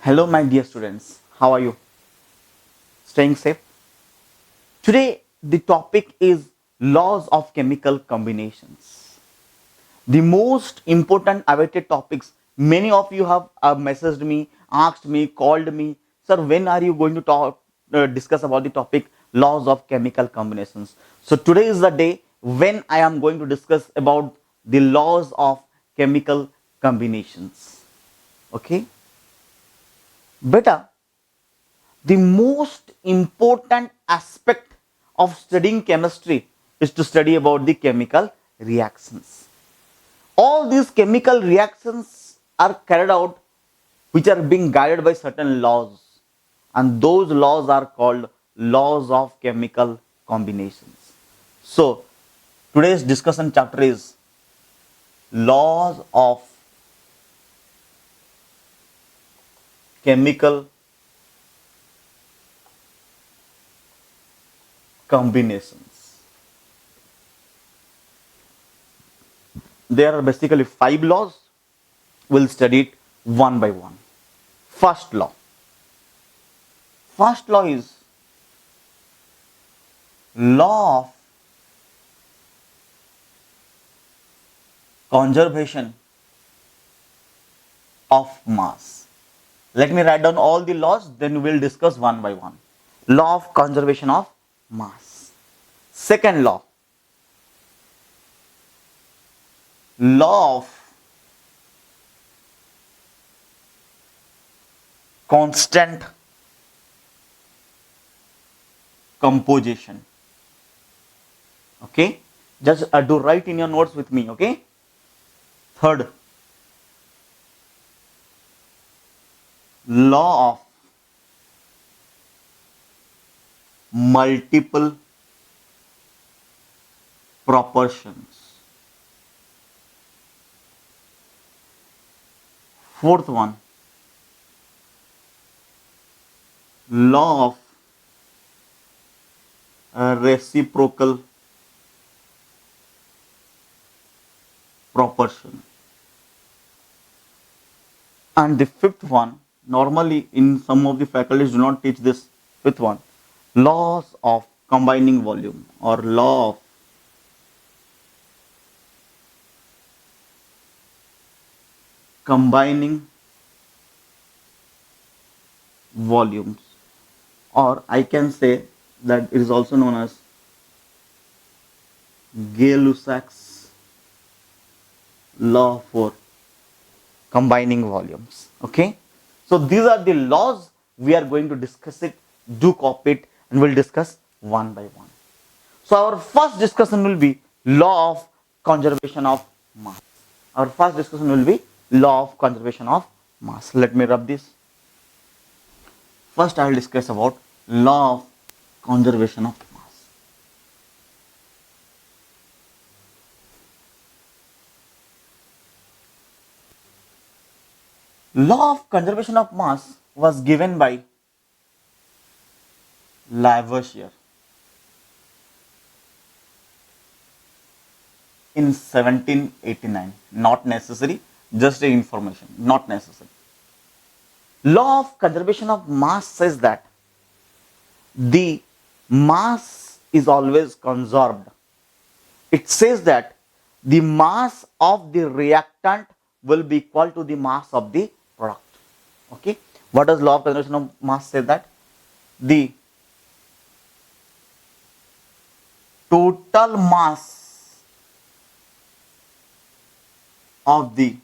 Hello, my dear students. How are you? Staying safe? Today, the topic is laws of chemical combinations. The most important awaited topics. Many of you have messaged me, asked me, called me, sir, when are you going to discuss about the topic laws of chemical combinations? So today is the day when I am going to discuss about the laws of chemical combinations. Okay, beta. The most important aspect of studying chemistry is to study about the chemical reactions. All these chemical reactions are carried out which are being guided by certain laws, and those laws are called laws of chemical combinations. So today's discussion chapter is laws of chemical combinations. There are basically 5 laws. We'll study it one by one. First law. First law is law of conservation of mass. Let me write down all the laws, then we'll discuss one by one. Law of conservation of mass. Second law, law of constant composition. Okay, just do write in your notes with me. Okay. Third, law of multiple proportions. Fourth one, law of reciprocal proportion. And the fifth one, normally in some of the faculties do not teach this fifth one, laws of combining volume or law of combining volumes, or I can say that it is also known as Gay-Lussac's law for combining volumes. Okay, so these are the laws. We are going to discuss it. Do copy it, and we'll discuss one by one. So our first discussion will be law of conservation of mass. Our first discussion will be law of conservation of mass. Let me rub this. First I will discuss about law of conservation of mass. Law of conservation of mass was given by Lavoisier in 1789. Not necessary, just a information, not necessary. Law of conservation of mass says that the mass is always conserved. It says that the mass of the reactant will be equal to the mass of the product. Okay, what does law of conservation of mass say? That the total mass of the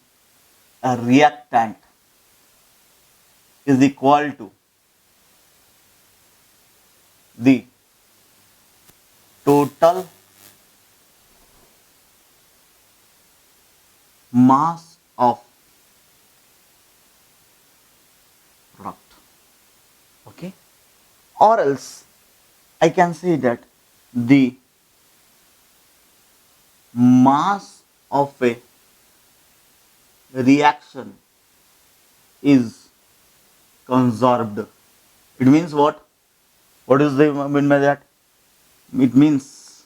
reactant is equal to the total mass of product. Okay, or else I can say that the mass of a reaction is conserved. It means what? What is the mean by that? It means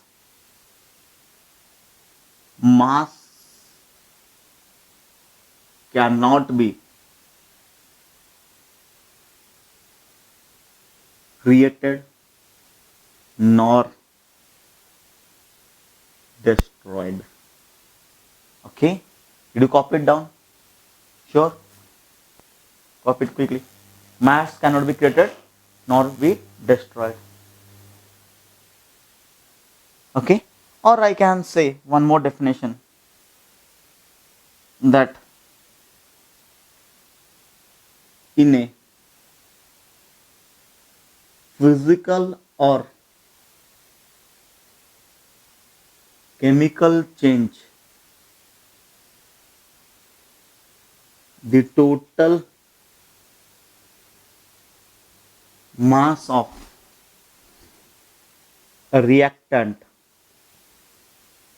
mass cannot be created nor destroyed. Okay, did you copy it down? Sure, copy it quickly. Mass cannot be created nor be destroyed. Okay, or I can say one more definition, that in a physical or chemical change, the total mass of a reactant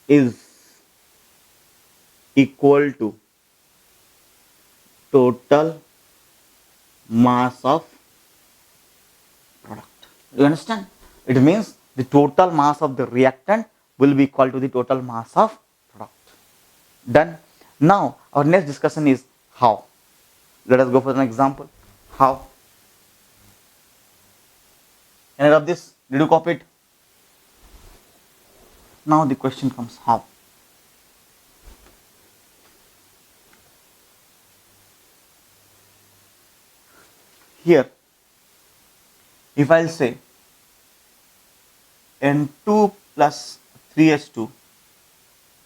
is equal to total mass of product. You understand? It means the total mass of the reactant will be equal to the total mass of product. Done. Now our next discussion is how. Let us go for an example. How? Can I rub this? Did you copy it? Now the question comes how. Here, if I'll say N2 plus 3H2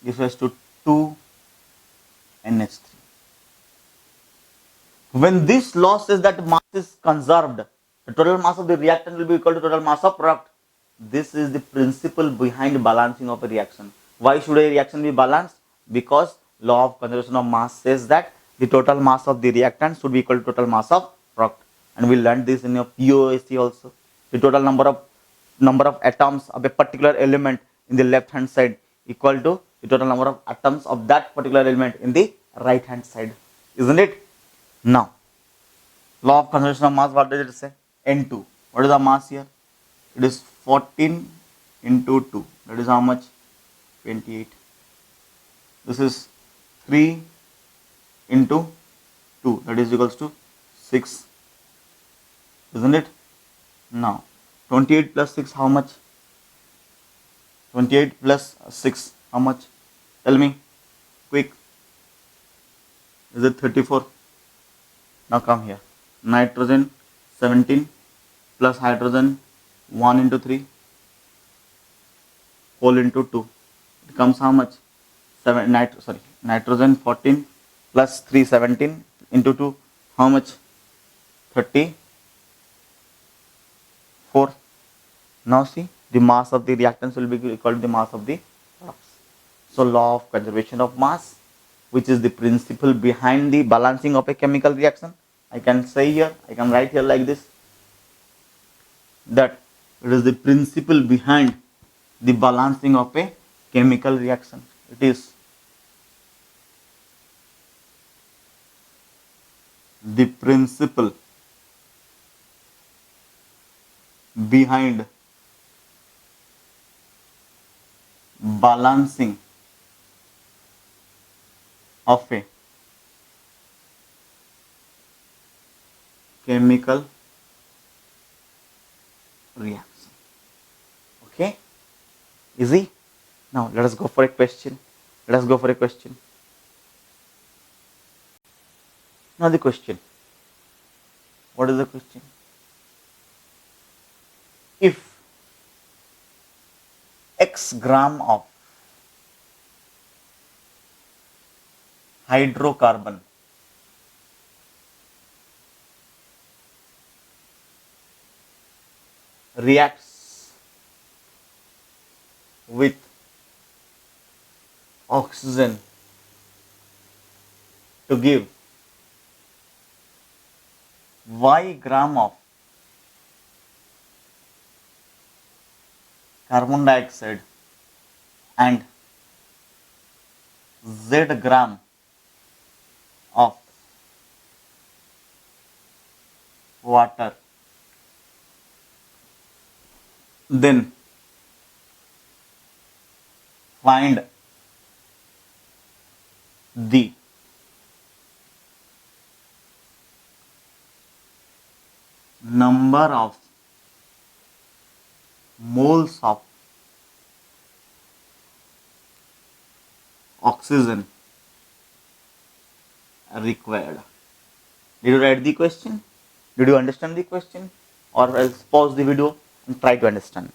gives rise to 2NH3. When this law says that mass is conserved, the total mass of the reactant will be equal to total mass of product. This is the principle behind balancing of a reaction. Why should a reaction be balanced? Because law of conservation of mass says that the total mass of the reactant should be equal to total mass of product. And we learned this in your POAC also. The total number of atoms of a particular element in the left hand side equal to the total number of atoms of that particular element in the right hand side. Isn't it? Now, law of conservation of mass, what does it say? N2. What is the mass here? It is 14 into 2. That is how much? 28. This is 3 into 2. That is equals to 6. Isn't it? Now, 28 plus 6, how much? 28 plus 6, how much? Tell me. Quick. Is it 34? Now come here. Nitrogen 17 plus hydrogen 1 into 3 whole into 2. It comes how much? Nitrogen 14 plus 3 17 into 2. How much? 34. Now see, the mass of the reactants will be equal to the mass of the products. So law of conservation of mass, which is the principle behind the balancing of a chemical reaction, I can say here, I can write here like this, that it is the principle behind the balancing of a chemical reaction. It is the principle behind balancing of a chemical reaction. Okay, easy. Now let us go for a question. Let us go for a question. Now the question. What is the question? If X gram of hydrocarbon reacts with oxygen to give Y gram of carbon dioxide and Z gram of water, then find the number of moles of oxygen required. Did you write the question? Did you understand the question? Or else pause the video and try to understand.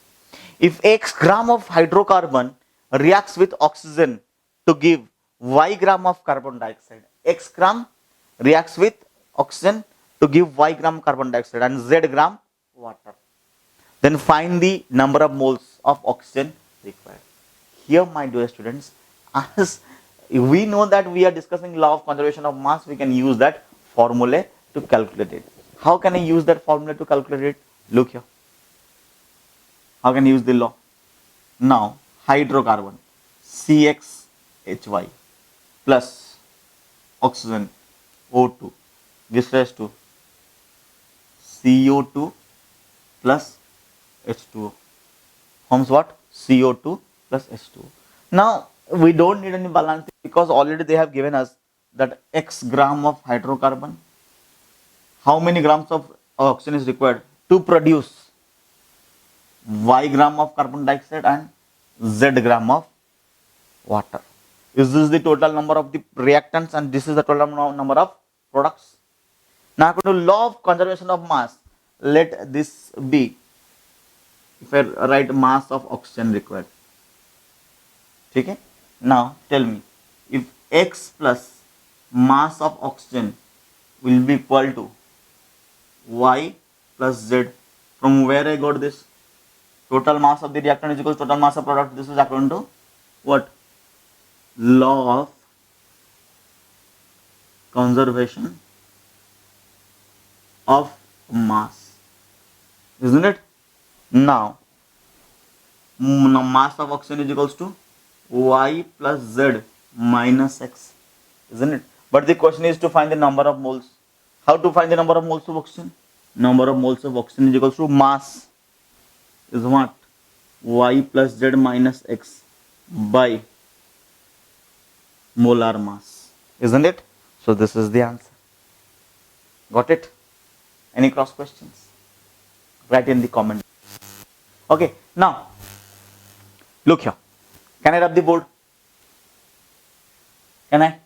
If X gram of hydrocarbon reacts with oxygen to give Y gram of carbon dioxide, X gram reacts with oxygen to give Y gram carbon dioxide and Z gram water. Then find the number of moles of oxygen required. Here, my dear students, as we know that we are discussing law of conservation of mass, we can use that formula to calculate it. How can I use that formula to calculate it? Look here. How can I use the law? Now, hydrocarbon CXHY plus oxygen O2 this raised to CO2 plus H2O forms what? CO2 plus H2O. Now, we don't need any balancing because already they have given us that X gram of hydrocarbon. How many grams of oxygen is required to produce Y gram of carbon dioxide and Z gram of water? Is this the total number of the reactants and this is the total number of products? Now, according to law of conservation of mass, let this be, if I write mass of oxygen required. Okay? Now, tell me, if X plus mass of oxygen will be equal to Y plus Z, from where I got this? Total mass of the reactant is equal to total mass of product. This is according to what? Law of conservation of mass, isn't it? Now, mass of oxygen is equals to Y plus Z minus X, isn't it? But the question is to find the number of moles. How to find the number of moles of oxygen? Number of moles of oxygen is equals to mass is what? Y plus Z minus X by molar mass, isn't it? So this is the answer. Got it? Any cross questions? Write in the comment. Okay, now look here. Can I rub the board? Can I?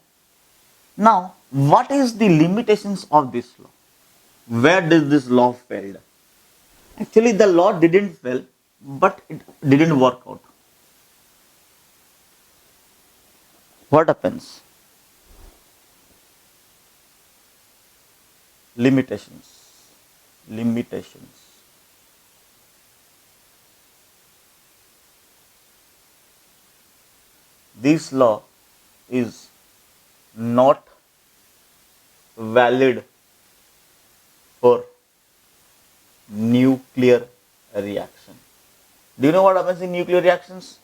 Now, what is the limitations of this law? Where does this law fail? Actually, the law didn't fail, but it didn't work out. What happens? Limitations. This law is not valid for nuclear reaction. Do you know what happens in nuclear reactions?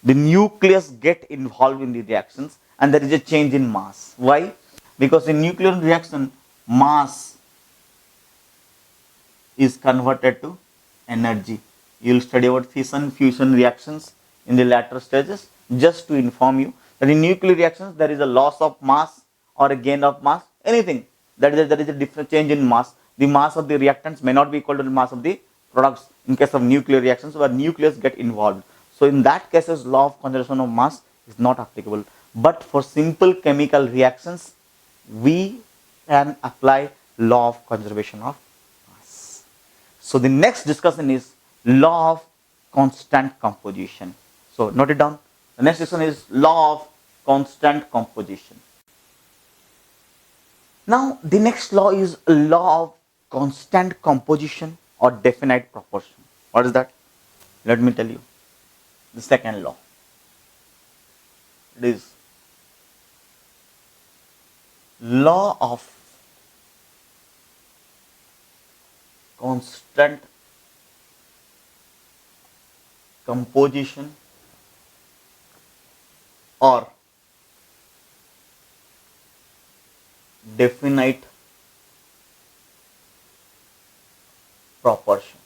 The nucleus get involved in the reactions and there is a change in mass. Why? Because in nuclear reaction, mass is converted to energy. You will study about fission fusion reactions in the later stages. Just to inform you that in nuclear reactions there is a loss of mass or a gain of mass, anything that is there is a different change in mass. The mass of the reactants may not be equal to the mass of the products in case of nuclear reactions where nucleus get involved. So in that cases, law of conservation of mass is not applicable. But for simple chemical reactions, we can apply law of conservation of mass. So the next discussion is law of constant composition. So note it down. The next discussion is law of constant composition. Now the next law is law of constant composition or definite proportion. What is that? Let me tell you. The second law. It is law of constant composition or definite proportion.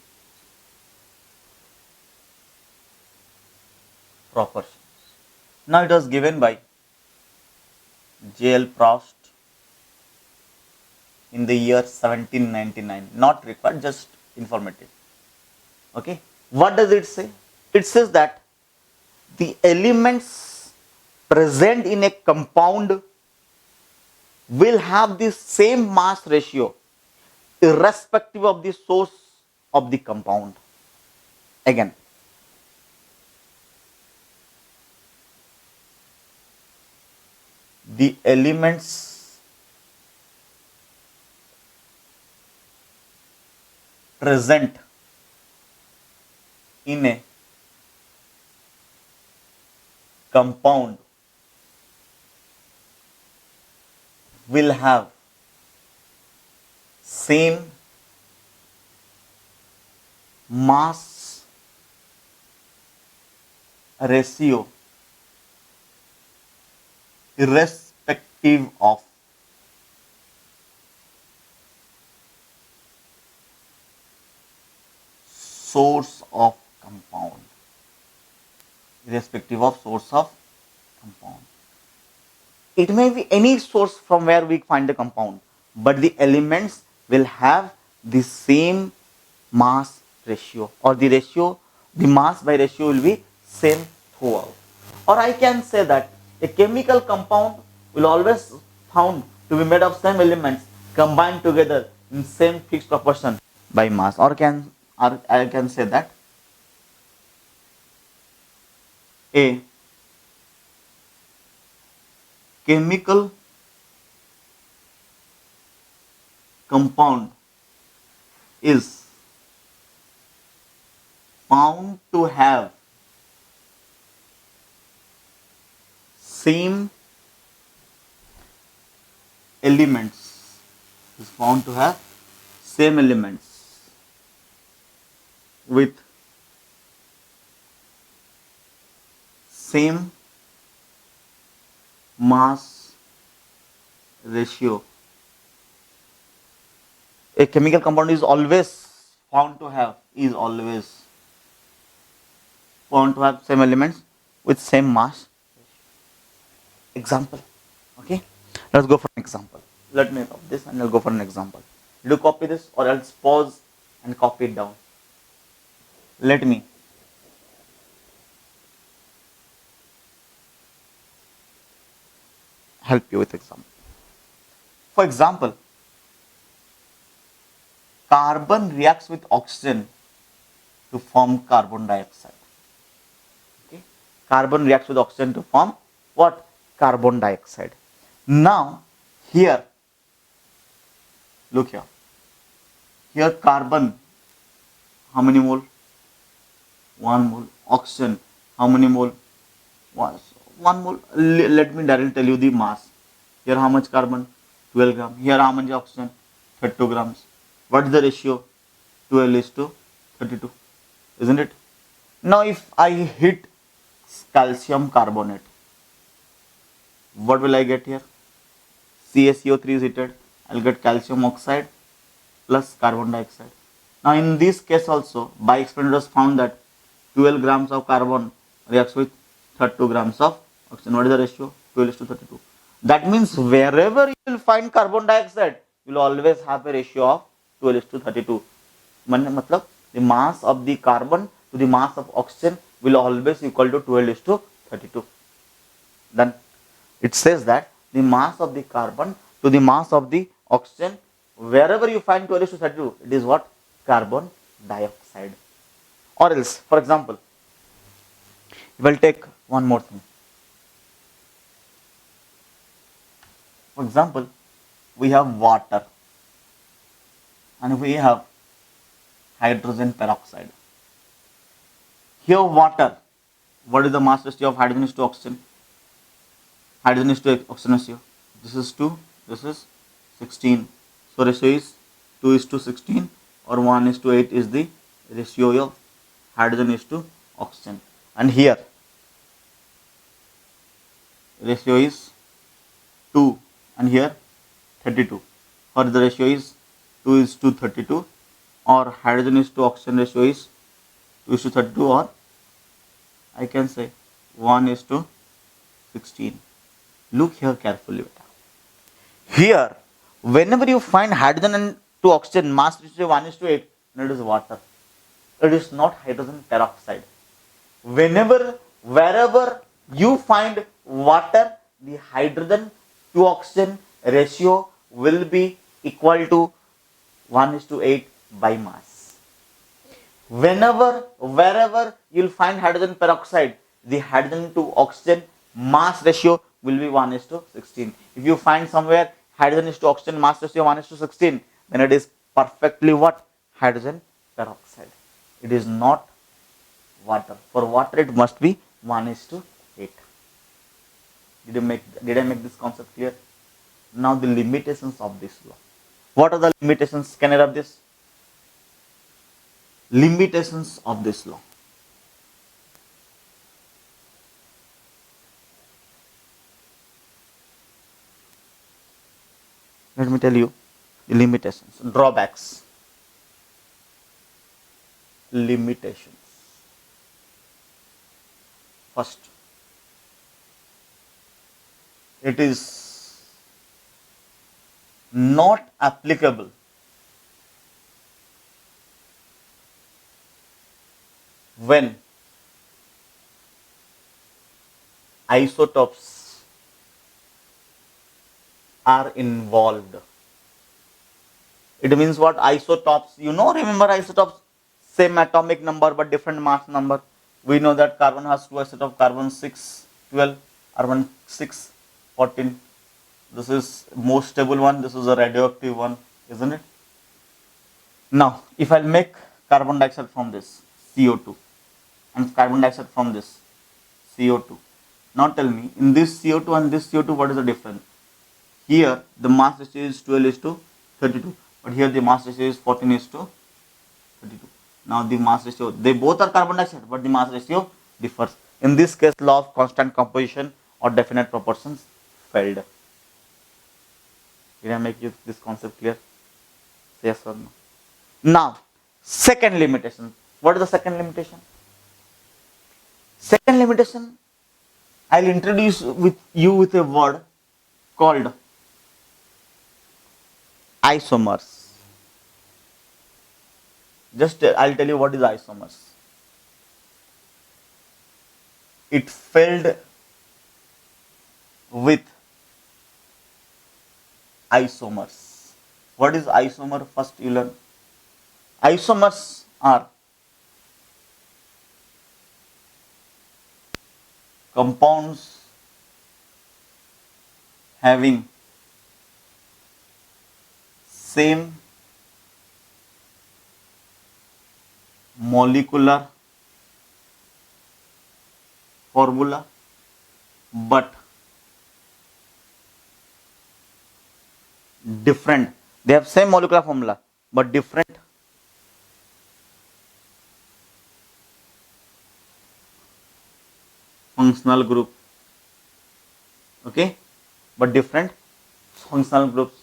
Now it was given by J.L. Proust in the year 1799. Not required, just informative. Okay. What does it say? It says that the elements present in a compound will have the same mass ratio irrespective of the source of the compound. Again, the elements present in a compound will have same mass ratio irrespective of source of compound, irrespective of source of compound. It may be any source from where we find the compound, but the elements will have the same mass ratio, or the ratio, the mass by ratio will be same throughout. Or I can say that a chemical compound will always found to be made of same elements combined together in same fixed proportion by mass. Or I can say that a chemical compound is found to have same elements, is found to have same elements with same mass ratio. A chemical compound is always found to have same elements with same mass. Example. Okay, let's go for an example. Let me copy this and I'll go for an example. Do copy this or else pause and copy it down. Let me help you with example. For example, carbon reacts with oxygen to form carbon dioxide. Okay, carbon reacts with oxygen to form what? Carbon dioxide. Now here, look here. Here carbon, how many mole? 1 mole. Oxygen, how many mole? 1 mole. Let me directly tell you the mass. Here how much carbon? 12 gram. Here how much oxygen? 32 grams. What is the ratio? 12 is to 32. Isn't it? Now if I hit calcium carbonate, what will I get here? CaCO3 is heated. I'll get calcium oxide plus carbon dioxide. Now in this case also, by experiment it was found that 12 grams of carbon reacts with 32 grams of oxygen. What is the ratio? 12 is to 32. That means wherever you will find carbon dioxide, you will always have a ratio of 12 is to 32. Matlab, the mass of the carbon to the mass of oxygen will always equal to 12 is to 32. Then it says that the mass of the carbon to the mass of the oxygen, wherever you find 12 is to 32, it is what? Carbon dioxide. Or else, for example, we will take one more thing. For example, we have water and we have hydrogen peroxide. Here water, what is the mass ratio of hydrogen is to oxygen? Hydrogen is to oxygen ratio. This is 2, this is 16. So ratio is 2 is to 16 or 1 is to 8 is the ratio of hydrogen is to oxygen. And here ratio is 2 and here 32. Or the ratio is 2 is to 32 or hydrogen is to oxygen ratio is 2 is to 32 or I can say 1 is to 16. Look here carefully. Here, whenever you find hydrogen and to oxygen mass ratio 1 is to 8, and it is water. It is not hydrogen peroxide. Wherever you find water, the hydrogen to oxygen ratio will be equal to 1:8 by mass. Wherever you'll find hydrogen peroxide, the hydrogen to oxygen mass ratio will be 1:16. If you find somewhere hydrogen is to oxygen mass ratio 1:16, then it is perfectly what? Hydrogen peroxide. It is not water. For water, it must be 1:8. Did I make this concept clear? Now the limitations of this law. What are the limitations? Can I rub this? Limitations of this law. Let me tell you the limitations, drawbacks, limitations. First, it is not applicable when isotopes are involved. It means what? Isotopes, remember isotopes, same atomic number but different mass number. We know that carbon has two isotopes, carbon 6 12, carbon 6 14. This is most stable one, this is a radioactive one, isn't it? Now, if I make carbon dioxide from this, CO2, and carbon dioxide from this, CO2. Now tell me, in this CO2 and this CO2, what is the difference? Here, the mass ratio is 12:32, but here the mass ratio is 14:32. Now the mass ratio, they both are carbon dioxide, but the mass ratio differs. In this case, law of constant composition or definite proportions failed. Did I make you this concept clear? Yes or no? Now, second limitation. What is the second limitation? Second limitation, I'll introduce you with a word called isomers. Just I'll tell you what is isomers. It failed with isomers. What is isomer? First you learn. Isomers are compounds having same molecular formula but different. They have same molecular formula but different functional group. Okay, but different functional groups.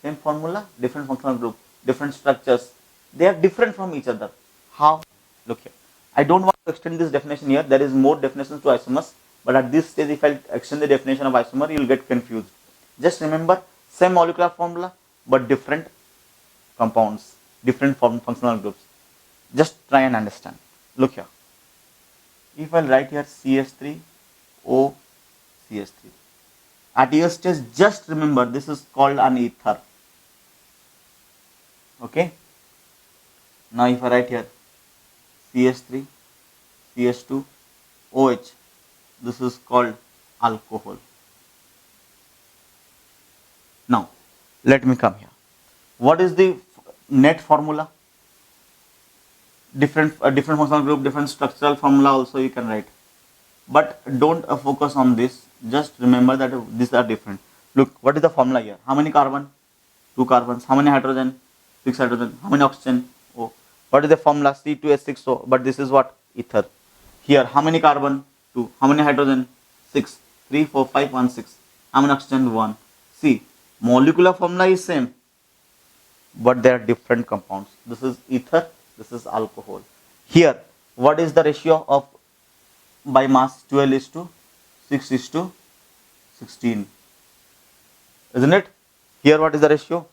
Same formula, different functional group, different structures. They are different from each other. How? Look here. I don't want to extend this definition here. There is more definitions to isomers, but at this stage, if I extend the definition of isomer, you will get confused. Just remember, same molecular formula, but different compounds, different functional groups. Just try and understand. Look here. If I write here CH3O CH3. At your stage, just remember this is called an ether. Okay. Now if I write here CH3, CH2, OH, this is called alcohol. Now let me come here. What is the net formula? Different functional group, different structural formula also you can write. But don't focus on this. Just remember that these are different. Look, what is the formula here? How many carbon? 2 carbons. How many hydrogen? 6 hydrogen. How many oxygen? Oh. What is the formula? C2H6O. But this is what? Ether. Here, how many carbon? 2. How many hydrogen? 6. 3, 4, 5, 1, 6. How many oxygen? 1. See, molecular formula is same, but they are different compounds. This is ether. This is alcohol. Here, what is the ratio of by mass? 12:6:16, isn't it? Here what is the ratio?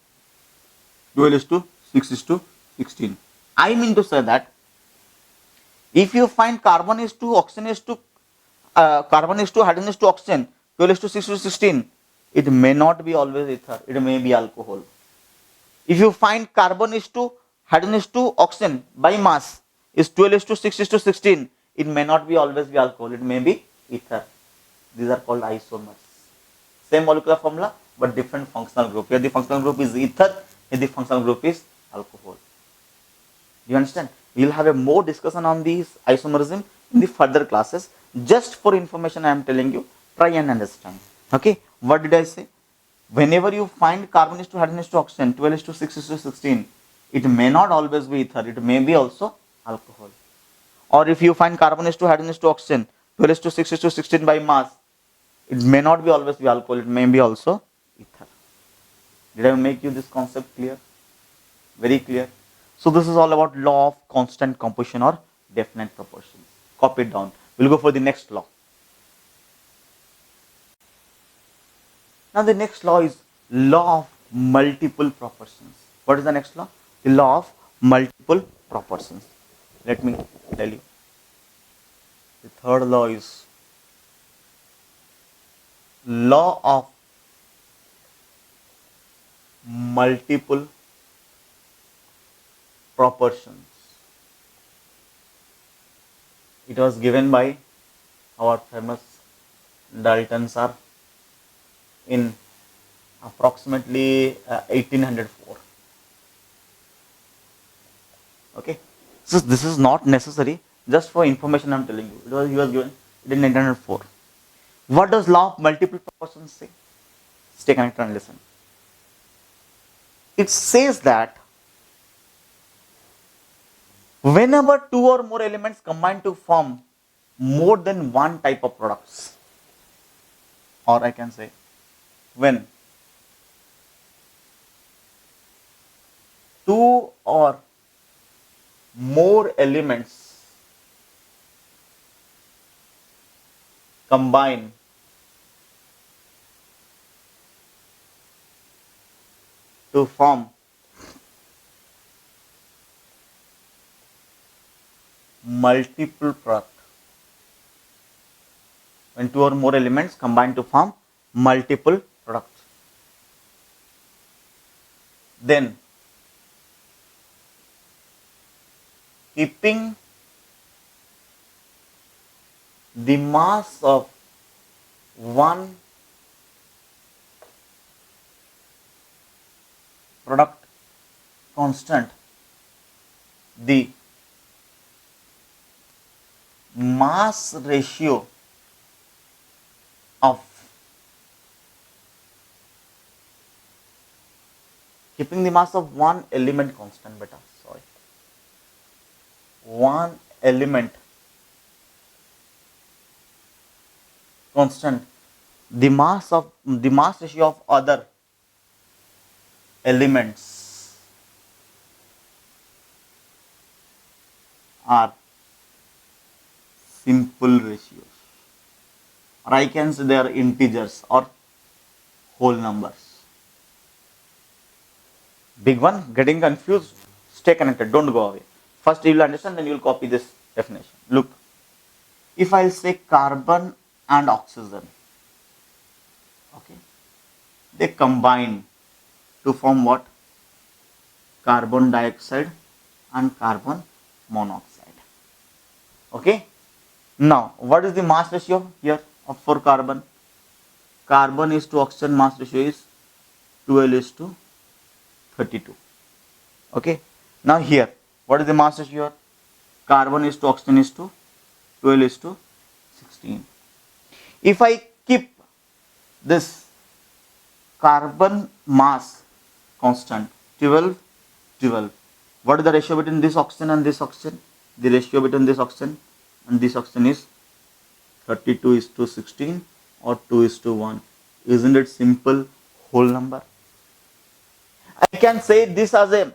12:6:16. I mean to say that if you find carbon is to oxygen is to carbon is to hydrogen is to oxygen 12 is to 6 to 16, it may not be always ether, it may be alcohol. If you find carbon is to hydrogen is to oxygen by mass is 12 is to 6 is to 16, it may not be always be alcohol, it may be ether. These are called isomers. Same molecular formula but different functional group. Here the functional group is ether, here the functional group is alcohol. Do you understand? We will have a more discussion on these isomerism in the further classes. Just for information I am telling you, try and understand. Okay, what did I say? Whenever you find carbon is to hydrogen is to oxygen 12 is to 6 is to 16, it may not always be ether, it may be also alcohol. Or if you find carbon is to hydrogen is to oxygen 12 is to 6 is to 16 by mass, it may not be always be alcohol, it may be also ether. Did I make you this concept clear? Very clear. So this is all about law of constant composition or definite proportions. Copy it down. We'll go for the next law. Now the next law is law of multiple proportions. What is the next law? The law of multiple proportions. Let me tell you. The third law is law of multiple proportions. It was given by our famous Dalton sir in approximately 1804. Okay, so this is not necessary, just for information I am telling you. He was given in 1804. What does law of multiple proportions say? Stay connected and listen. It says that whenever two or more elements combine to form more than one type of products, or I can say when two or more elements combine to form multiple product. When two or more elements combine to form multiple products, then keeping the mass of one product constant, the mass ratio of keeping the mass of one element constant, beta, sorry, one element constant, the mass ratio of other elements are simple ratios, or I can say they are integers or whole numbers. Big one, getting confused? Stay connected, don't go away. First you will understand, then you will copy this definition. Look, if I will say carbon and oxygen, okay, they combine to form what? Carbon dioxide and carbon monoxide. Okay. Now, what is the mass ratio here for carbon? Carbon is to oxygen mass ratio is 12 is to 32. Okay. Now here, what is the mass ratio here? Carbon is to oxygen is to 12 is to 16. If I keep this carbon mass constant 12, 12, what is the ratio between this oxygen and this oxygen? The ratio between this oxygen and this oxygen is 32 is to 16 or 2 is to 1. Isn't it simple whole number? I can say this as a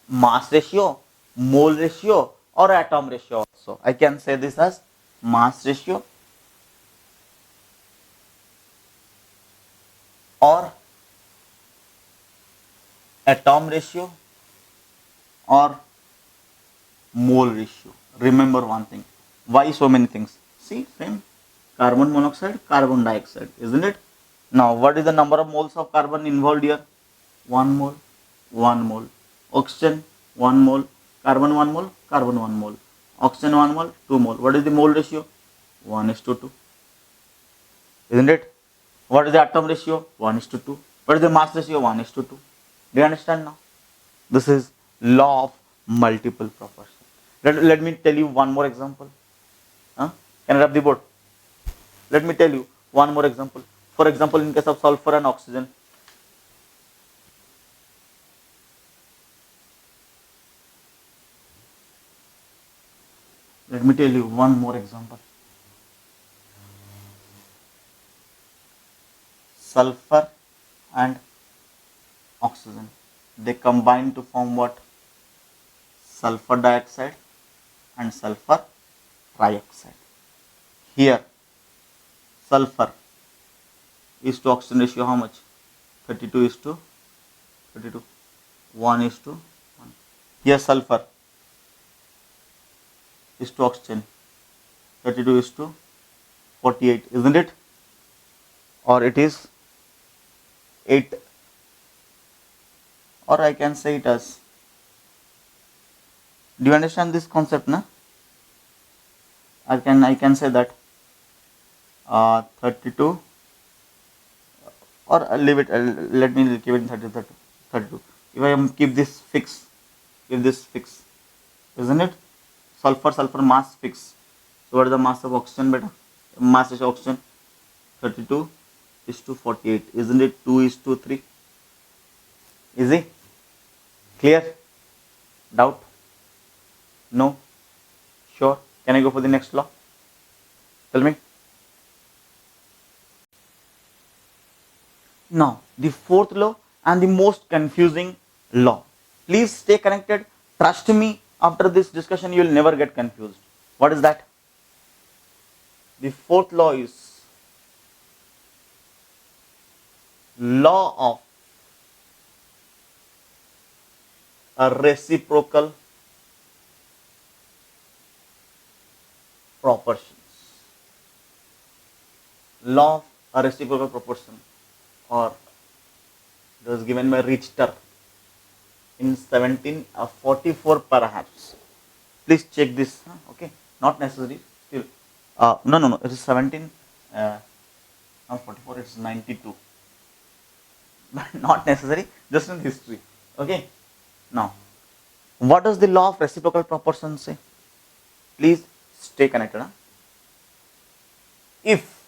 mass ratio, mole ratio or atom ratio also. I can say this as mass ratio or atom ratio or mole ratio. Remember one thing. Why so many things? See, same. Carbon monoxide, carbon dioxide, isn't it? Now, what is the number of moles of carbon involved here? 1 mole, 1 mole. Oxygen, 1 mole. Carbon, 1 mole, carbon, 1 mole. Oxygen, 1 mole, 2 mole. What is the mole ratio? 1 is to 2. Isn't it? What is the atom ratio? 1 is to 2. What is the mass ratio? 1 is to 2. Do you understand now? This is law of multiple proportion. Let me tell you one more example. Huh? Can I rub the board? Let me tell you one more example. For example, in case of sulfur and oxygen, let me tell you one more example. Sulfur and oxygen, they combine to form what? Sulfur dioxide and sulfur trioxide. Here, sulfur is to oxygen ratio how much? 32 is to 32. 1 is to 1. Here, sulfur is to oxygen. 32 is to 48, isn't it? Or it is 8, or I can say it as. Do you understand this concept, na? I can say that 32, or I'll leave it. Let me keep it in 32. If I keep this fix, isn't it? Sulfur mass fix. So what is the mass of oxygen, beta? Mass of oxygen 32 is to 48, isn't it? 2 is to 3. Easy? Clear? Doubt? No? Sure? Can I go for the next law? Tell me. Now, the fourth law and the most confusing law. Please stay connected. Trust me, after this discussion, you will never get confused. What is that? The fourth law is law of a reciprocal proportions. Law of a reciprocal proportion, or it was given by Richter in 1744 perhaps. Please check this. Okay, not necessary. Still, no. It is 17. Not 44. It's 92. Not necessary. Just in history. Okay. Now, what does the law of reciprocal proportion say? Please stay connected. Huh? If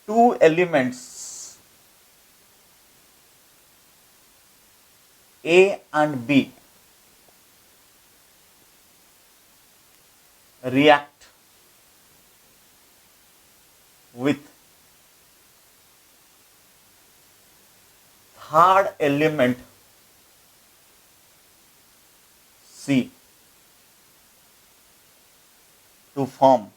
two elements A and B react with third element C to form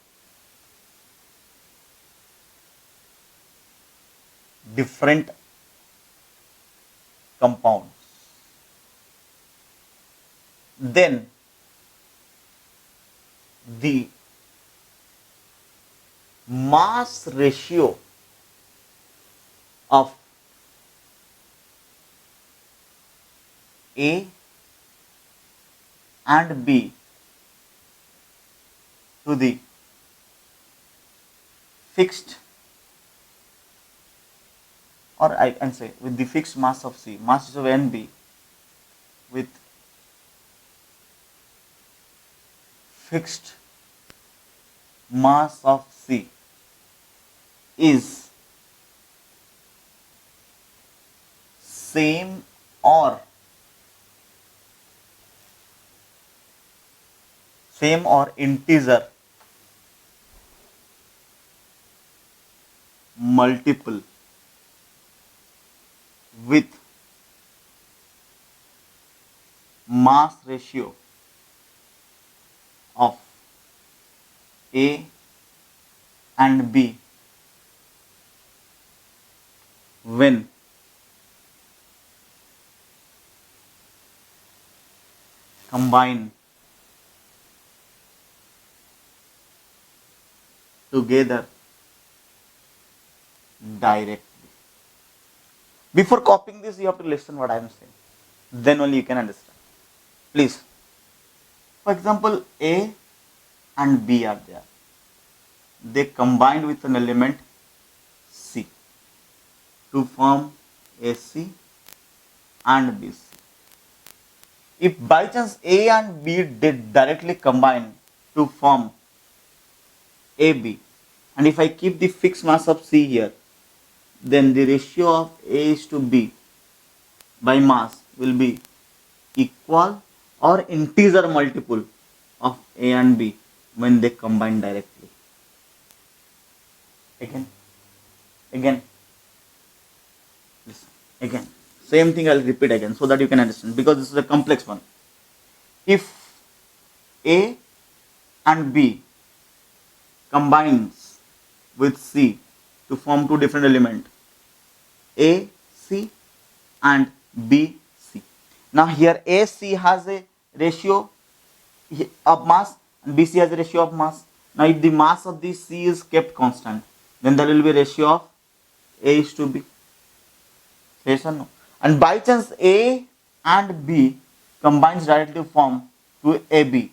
different compounds, then the mass ratio of A and B to the fixed, or I can say with the fixed mass of C, mass of NB with fixed mass of C is same or integer multiple with mass ratio of A and B when combine together directly. Before copying this, you have to listen what I am saying. Then only you can understand. Please. For example, A and B are there. They combined with an element C to form AC and BC. If by chance A and B did directly combine to form AB, and if I keep the fixed mass of C here, then the ratio of A is to B by mass will be equal or integer multiple of A and B when they combine directly. Again, listen, again, same thing I'll repeat again so that you can understand, because this is a complex one. If A and B combines with C to form two different elements, A, C and B, C. Now here A, C has a ratio of mass and B, C has a ratio of mass. Now if the mass of the C is kept constant, then there will be a ratio of A is to B. Yes or no? And by chance A and B combines directly to form to AB.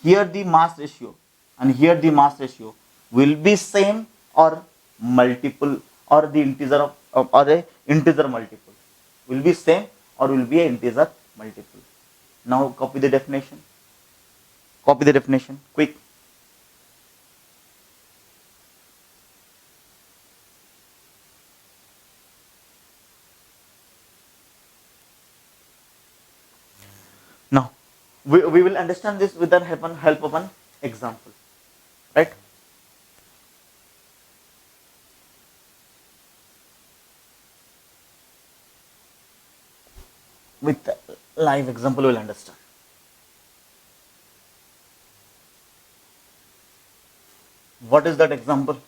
Here the mass ratio and here the mass ratio will be same or multiple, or the integer or a integer multiple will be same or will be an integer multiple. Now copy the definition. Copy the definition quick. Now we will understand this with the help of an example, right? With live example, we'll understand. What is that example?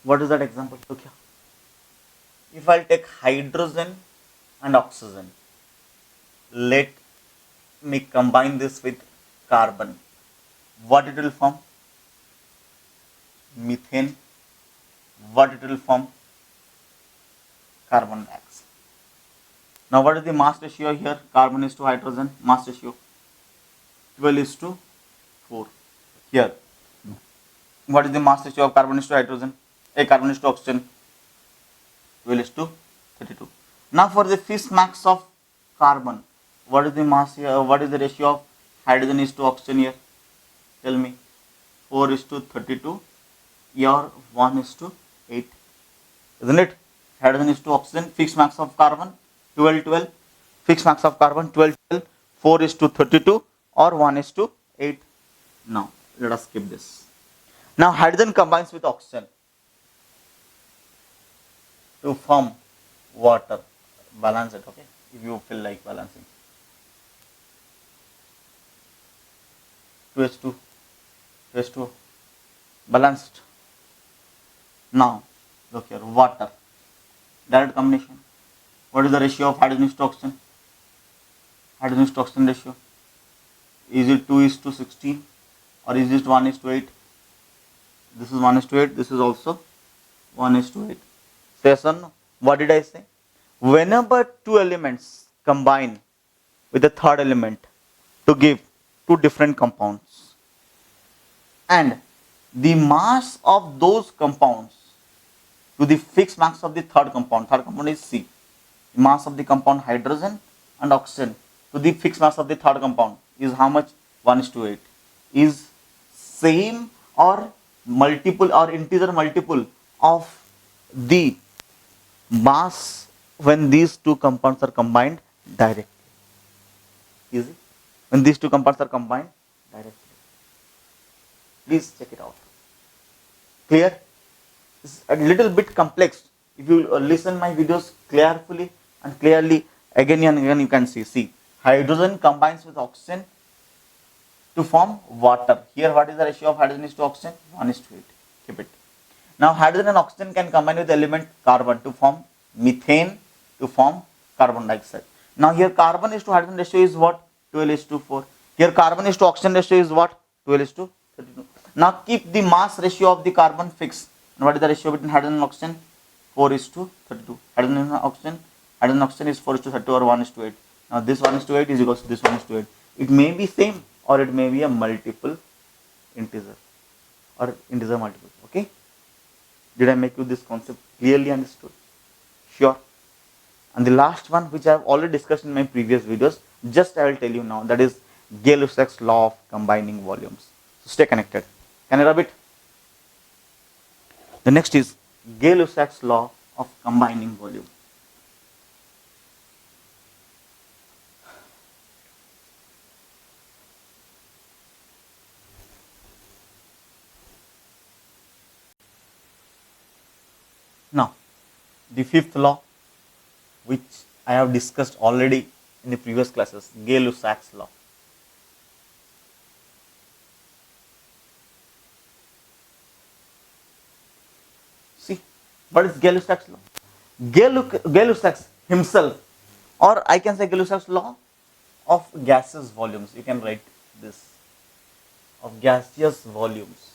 What is that example? Look here. If I'll take hydrogen and oxygen, let me combine this with carbon. What it will form? Methane. What it will form? Carbon dioxide. Now what is the mass ratio here? Carbon is to hydrogen, mass ratio 12 is to 4. Here, what is the mass ratio of carbon is to hydrogen? Carbon is to oxygen, 12 is to 32. Now for the fixed mass of carbon, what is the mass here? What is the ratio of hydrogen is to oxygen here? Tell me. 4 is to 32 or 1 is to 8. Isn't it? Hydrogen is to oxygen, fixed mass of carbon 12 12, fixed mass of carbon 12 12, 4 is to 32 or 1 is to 8. Now let us skip this. Now hydrogen combines with oxygen to form water. Balance it, okay, if you feel like balancing. 2H2, 2H2, balanced. Now look here, water, direct combination. What is the ratio of hydrogen to oxygen? Hydrogen to oxygen ratio. Is it 2 is to 16 or is it 1 is to 8? This is 1 is to 8. This is also 1 is to 8. So yes or no? What did I say? Whenever two elements combine with the third element to give two different compounds, and the mass of those compounds to the fixed mass of the third compound is C. The mass of the compound hydrogen and oxygen to the fixed mass of the third compound is how much? 1 is to 8. Is same or multiple or integer multiple of the mass when these two compounds are combined directly. Easy? When these two compounds are combined directly. Please check it out. Clear? It's a little bit complex. If you listen my videos carefully and clearly, again and again you can see. Hydrogen combines with oxygen to form water. Here what is the ratio of hydrogen is to oxygen? 1 is to 8. Keep it. Now hydrogen and oxygen can combine with the element carbon to form methane, to form carbon dioxide. Now here carbon is to hydrogen ratio is what? 12 is to 4. Here carbon is to oxygen ratio is what? 12 is to 32. Now keep the mass ratio of the carbon fixed. And what is the ratio between hydrogen and oxygen? 4 is to 32. Hydrogen and oxygen is 4 is to 32 or 1 is to 8. Now this 1 is to 8 is equals to this 1 is to 8. It may be same or it may be a multiple integer or integer multiple. Okay. Did I make you this concept clearly understood? Sure. And the last one, which I have already discussed in my previous videos, just I will tell you now, that is Gay-Lussac's law of combining volumes. So stay connected. Can I rub it? The next is Gay-Lussac's law of combining volume. Now, the fifth law, which I have discussed already in the previous classes, Gay-Lussac's law. See, what is Gay-Lussac's law? Gay-Lussac himself, or I can say Gay-Lussac's law of gaseous volumes. You can write this, of gaseous volumes.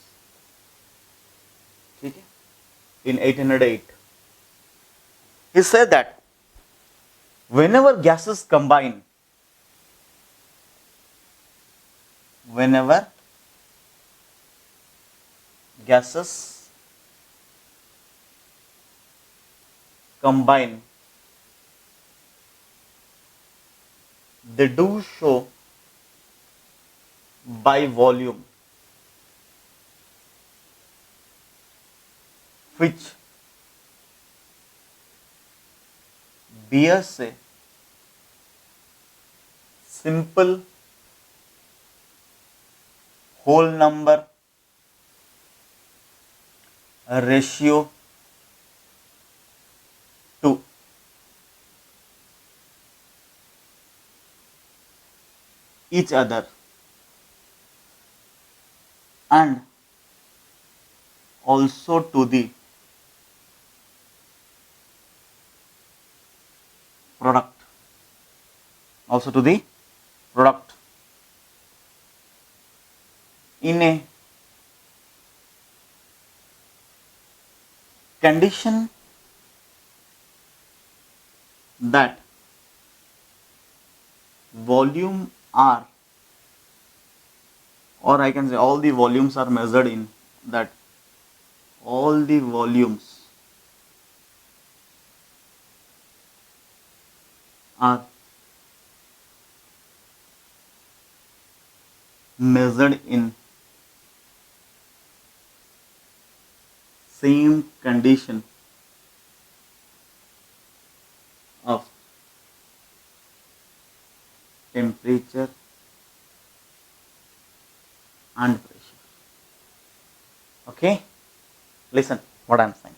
Okay? In 1808, he said that whenever gases combine, they do show by volume, which bears a simple whole number ratio to each other and also to the product, in a condition that volume R, or I can say all the volumes are measured in, that all the volumes are measured in same condition of temperature and pressure. Okay, listen what I am saying.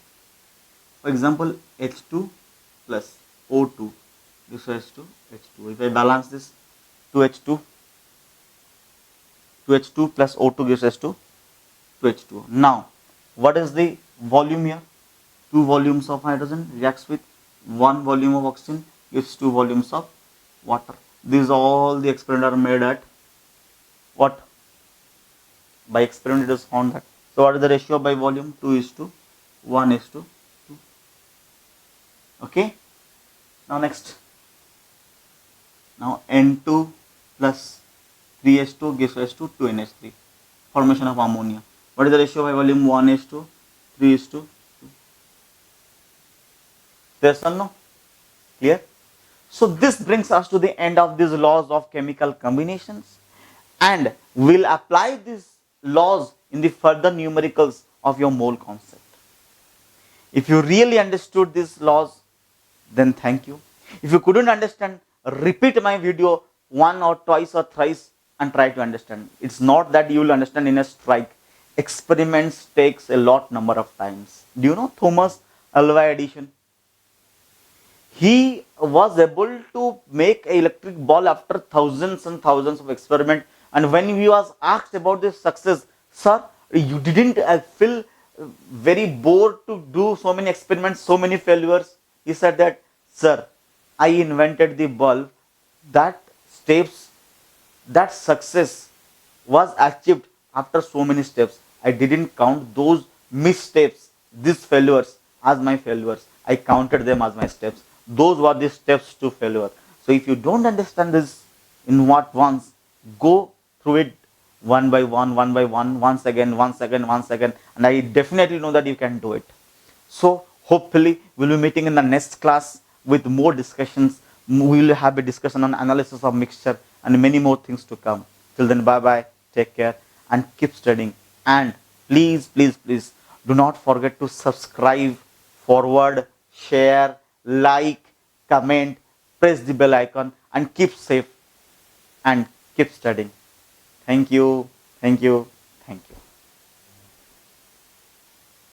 For example, H2 plus O2 gives rise to H2. If I balance this, 2H2 plus O2 gives rise to 2H2. Now, what is the volume here? 2 volumes of hydrogen reacts with 1 volume of oxygen, gives 2 volumes of water. These all the experiments are made at what? By experiment it is found that. So what is the ratio by volume? 2 is to 1 is to 2. Okay. Now next. Now N2 plus 3H2 gives rise to 2NH3. Formation of ammonia. What is the ratio by volume? 1 is to 3 is to 2. Yes or no? Clear? So this brings us to the end of these laws of chemical combinations, and we'll apply these laws in the further numericals of your mole concept. If you really understood these laws, then thank you. If you couldn't understand, repeat my video 1 or twice or thrice and try to understand. It's not that you will understand in a strike. Experiments takes a lot number of times. Do you know Thomas Alva Edison? He was able to make an electric ball after thousands and thousands of experiments. And when he was asked about this success, sir, you didn't fill very bored to do so many experiments, so many failures. He said that, sir, I invented the bulb. That steps, that success was achieved after so many steps. I didn't count those missteps, these failures as my failures. I counted them as my steps. Those were the steps to failure. So if you don't understand this in what once, go through it one by one, once again, once again, and I definitely know that you can do it. So hopefully we'll be meeting in the next class with more discussions. We will have a discussion on analysis of mixture and many more things to come. Till then, bye bye, take care, and keep studying. And please, please, please do not forget to subscribe, forward, share, like, comment, press the bell icon, and keep safe and keep studying. Thank you, thank you, thank you.